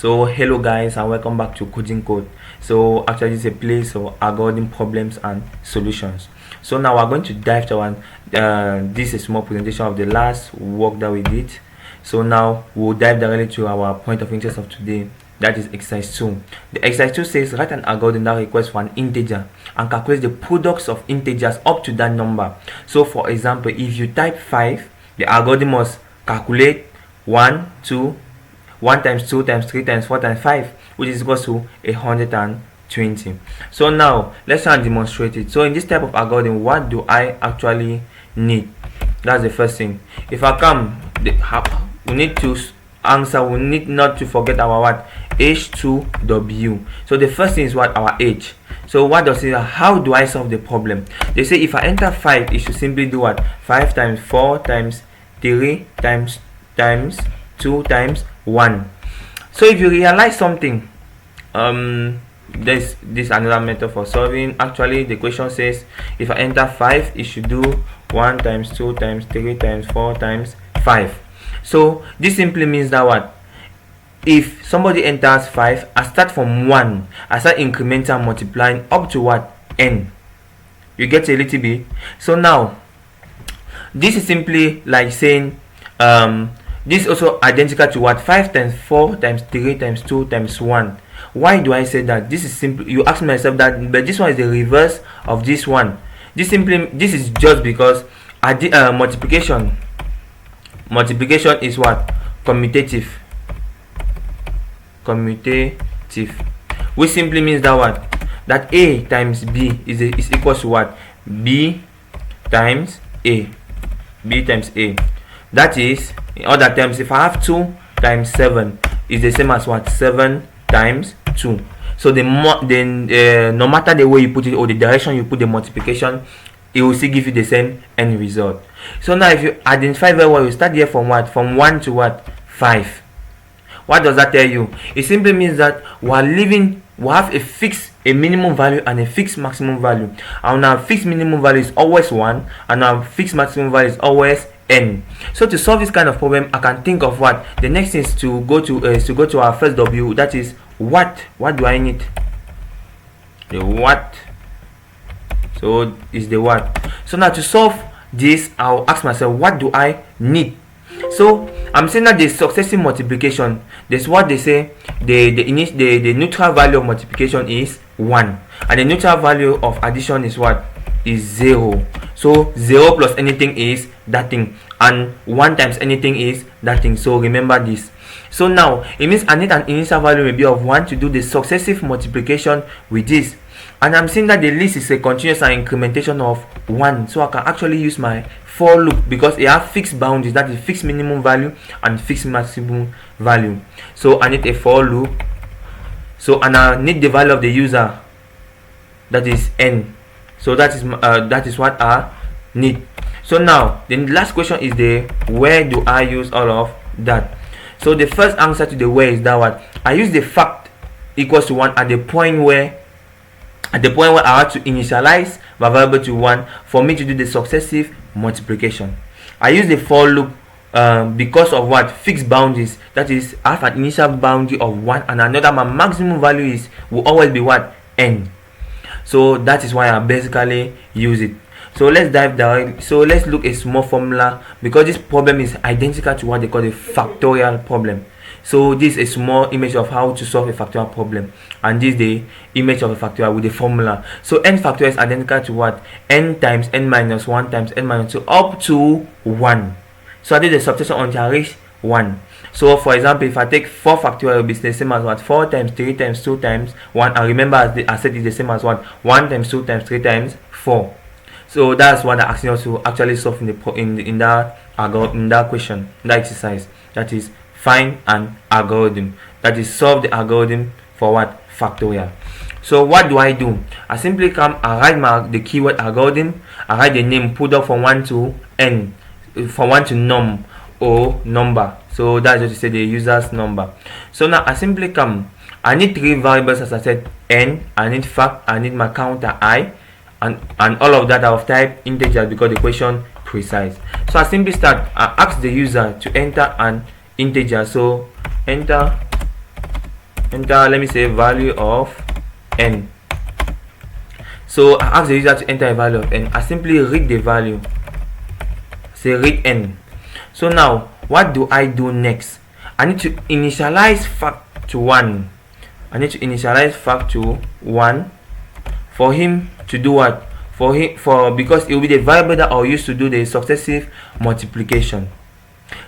So hello guys and welcome back to Coding Code. So actually this is a place for algorithm problems and solutions. So now we're going to dive to one. This is a small presentation of the last work that we did. So now we'll dive directly to our point of interest of today, that is exercise 2. The exercise 2 says write an algorithm that requests for an integer and calculate the products of integers up to that number. So for example, if you type 5, the algorithm must calculate 1 times 2 times 3 times 4 times 5, which is equal to 120. So now let's try and demonstrate it. So in this type of algorithm, what do I actually need? That's the first thing. If I come, we need to answer, we need not to forget our what? H2W. So the first thing is what? Our H. So what does it? How do I solve the problem? They say if I enter 5, it should simply do what? 5 times 4 times 3 times 2 times 1. So if you realize something, this another method for solving. Actually the question says if I enter 5, it should do 1 times 2 times 3 times 4 times 5. So this simply means that what? If somebody enters 5, I start from 1, I start incremental multiplying up to what? N. You get a little bit. So now this is simply like saying this is also identical to what? 5 times 4 times 3 times 2 times 1. Why do I say that? This is simple. You ask myself that, but this one is the reverse of this one. This is just because multiplication is what? Commutative, which simply means that what? That A times B is equal to what? B times A. That is, in other terms, if I have 2 times 7 is the same as what? 7 times 2. So no matter the way you put it or the direction you put the multiplication, it will still give you the same end result. So now if you identify very well, you start here from what? From 1 to what? 5. What does that tell you? It simply means that we have a minimum value and a fixed maximum value. And our fixed minimum value is always 1 and our fixed maximum value is always n. So to solve this kind of problem, I can think of what? The next thing is to go to our first W, that is what? What do I need? The what. So is the what. So now to solve this, I'll ask myself, what do I need? So I'm saying that the successive multiplication, that's what they say, the neutral value of multiplication is 1 and the neutral value of addition is what? Is 0. So 0 plus anything is that thing and 1 times anything is that thing. So remember this. So now it means I need an initial value maybe of 1 to do the successive multiplication with this, and I'm saying that the list is a continuous and incrementation of 1. So I can actually use my for loop because it has fixed boundaries, that is fixed minimum value and fixed maximum value. So I need a for loop. So and I need the value of the user, that is n. So that is what I need. So now the last question is the where do I use all of that? So the first answer to the where is that what? I use the fact equals to 1 at the point where I have to initialize my variable to 1 for me to do the successive multiplication. I use the for loop because of what? Fixed boundaries, that is I have an initial boundary of 1 and another my maximum value will always be what? N. So that is why I basically use it. So let's dive down. So let's look at a small formula because this problem is identical to what they call a factorial problem. So this is a small image of how to solve a factorial problem, and this is the image of a factorial with the formula. So n factorial is identical to what? N times n minus 1 times n minus 2 up to 1. So I did the subtraction until I reach 1. So for example, if I take 4 factorial, it will be the same as what? 4 times 3 times 2 times 1. And remember, as I said, it's the same as what? 1 times 2 times 3 times 4. So that's what I'm asking us to actually solve in that question, that exercise. That is find an algorithm. That is solve the algorithm for what? Factorial. So what do? I simply come, I write the keyword algorithm, I write the name, put up from 1 to n, from 1 to num or number. So that's what you say, the user's number. So now I simply come, I need 3 variables as I said, n, I need fact, I need my counter I, and all of that I've typed integer because the question precise. So I simply start, I ask the user to enter an integer. So enter enter, let me say, value of n. So I ask the user to enter a value of n. I simply read the value, say read n. So now what do I do next? I need to initialize fact to 1. I need to initialize fact to 1 for him to do what? Because it will be the variable that I'll use to do the successive multiplication.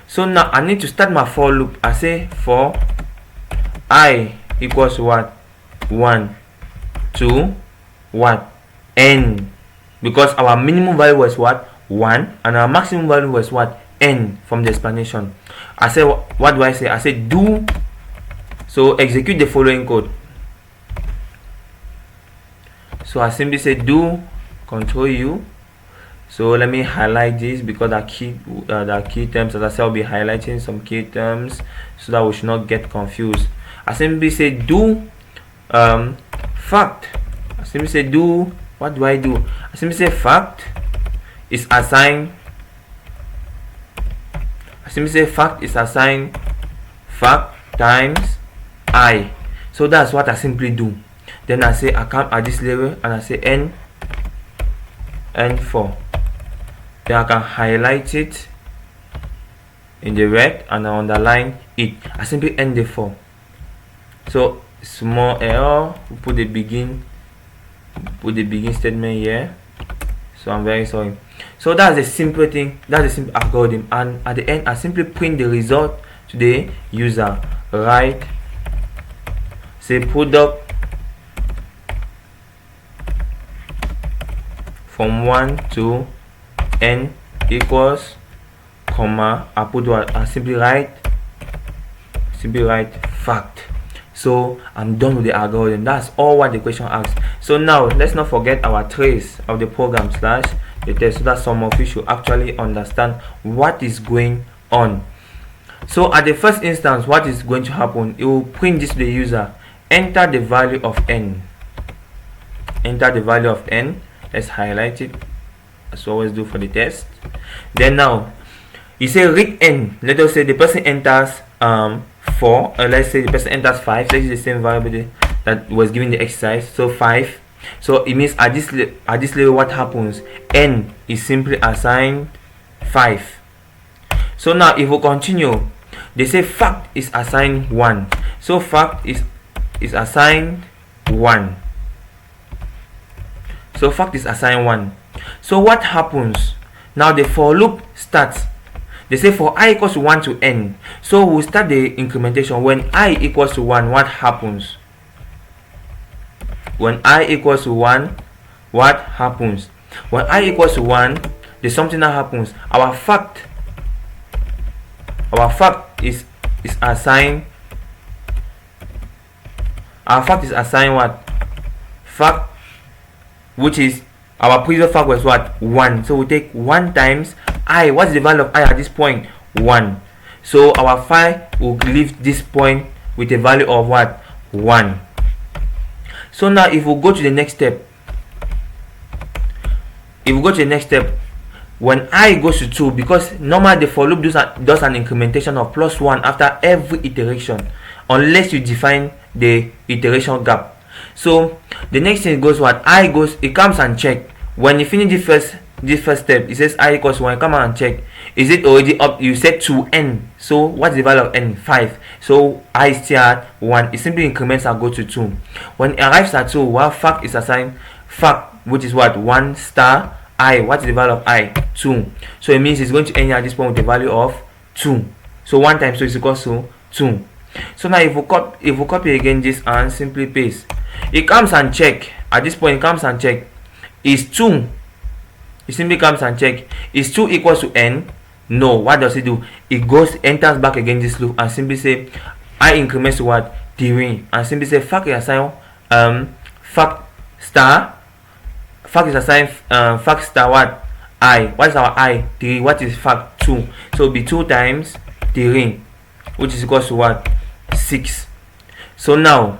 So now I need to start my for loop. I say for I equals what? 1 to what? N, because our minimum value was what? 1, and our maximum value was what? N from the explanation. I say, what do I say? I say do, so execute the following code. So I simply say do Control U. So let me highlight this because there are key terms. As I said, I'll be highlighting some key terms so that we should not get confused. I simply say do fact. I simply say do, what do I do? I simply say fact is assigned. I simply say fact is assigned fact times I. So that's what I simply do. Then I say I come at this level and I say n4. Then I can highlight it in the red and I underline it. I simply end the for. So small error, we put the begin statement here. So I'm very sorry. So that's the simple thing, that's the simple algorithm, and at the end I simply print the result to the user. Right, say product from 1 to n equals comma, I put what? I simply write fact. So I'm done with the algorithm. That's all what the question asks. So now let's not forget our trace of the program slash the test, so that some of you should actually understand what is going on. So at the first instance, what is going to happen? It will print this to the user. Enter the value of n. Enter the value of n. Let's highlight it as we always do for the test. Then now you say read n. Let us say the person enters 4, let's say the person enters 5. Let's use the same variable that was given the exercise. So 5. So it means at this level what happens? N is simply assigned 5. So now if we continue, they say fact is assigned 1. So fact is assigned 1. So fact is assigned 1. So what happens? Now the for loop starts. They say for I equals to 1 to n. So we'll start the incrementation. When I equals to 1, what happens? When I equals to 1, what happens? When I equals to 1, there's something that happens. Our fact is assigned. Our fact is assigned what? Fact, which is our previous fact was what? 1. So we take 1 times I. What's the value of I at this point? 1. So our file will leave this point with a value of what? 1. So now if we go to the next step, when I goes to 2, because normally the for loop does an incrementation of +1 after every iteration, unless you define the iteration gap. So the next thing goes what? I goes, it comes and check. When you finish this first step, it says I equals 1. Come on and check. Is it already up? You set to n. So what's the value of n? 5. So I still at 1. It simply increments and go to 2. When it arrives at 2, what fact is assigned? Fact, which is what? 1 star I. What is the value of I? 2. So it means it's going to end at this point with the value of 2. So 1 times 2 is equals to 2. So now if we copy again this and simply paste, it comes and check. At this point, it comes and check. Is 2? It simply comes and check. Is 2 equals to n? No. What does it do? It goes, enters back again this loop and simply say I increments to what? 3. And simply say fact is assigned fact star. Fact is assigned fact star what? I. What is our I? 3. What is fact? 2. So it'll be 2 times 3, which is equals to what? 6. So now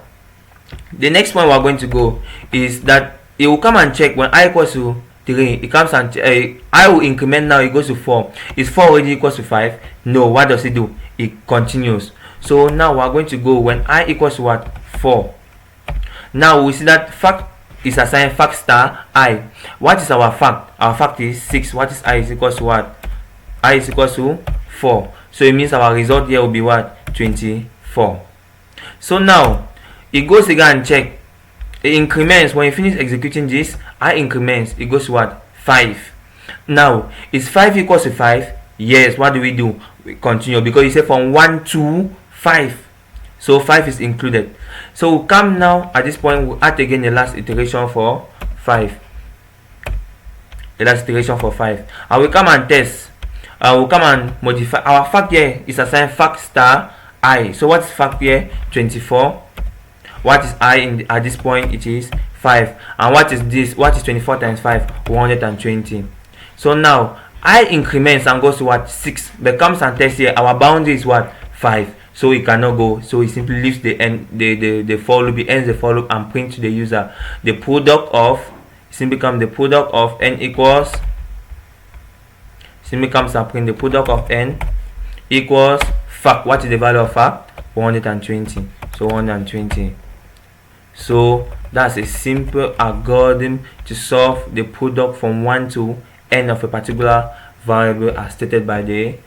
the next point we're going to go is that it will come and check when I equals to 3. It comes and I will increment now. It goes to 4. Is 4 already equals to 5? No. What does it do? It continues. So now we are going to go when I equals what? 4. Now we see that fact is assigned fact star I. What is our fact? Our fact is 6. What is I is equals to what? I is equals to 4. So it means our result here will be what? 24. So now it goes again and check. It increments when you finish executing this. I increments. It goes to what? 5. Now is 5 equals to 5? Yes. What do? We continue because you say from 1 to 5. So 5 is included. So we'll come now at this point, we'll add again the last iteration for 5. The last iteration for 5. I will come and test. I will come and modify. Our fact here is assigned fact star I. So what is fact here? 24. What is I at this point? It is 5. And what is this? What is 24 times 5? 120. So now I increments and goes to what? 6. But comes and tests here. Our boundary is what? 5. So it cannot go. So it simply leaves the end, the for loop. It ends the for loop and print to the user the product of. Simply becomes the product of n equals. Simply comes and print the product of n equals fact. What is the value of fact? 120. So 120. So that's a simple algorithm to solve the product from 1 to n of a particular variable as stated by the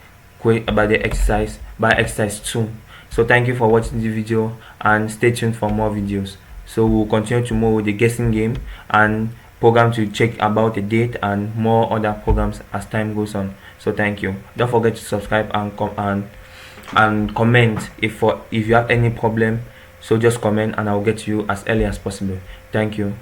exercise 2. So thank you for watching the video and stay tuned for more videos. So we'll continue tomorrow with the guessing game and program to check about the date and more other programs as time goes on. So thank you. Don't forget to subscribe and comment if you have any problem. So just comment and I'll get to you as early as possible. Thank you.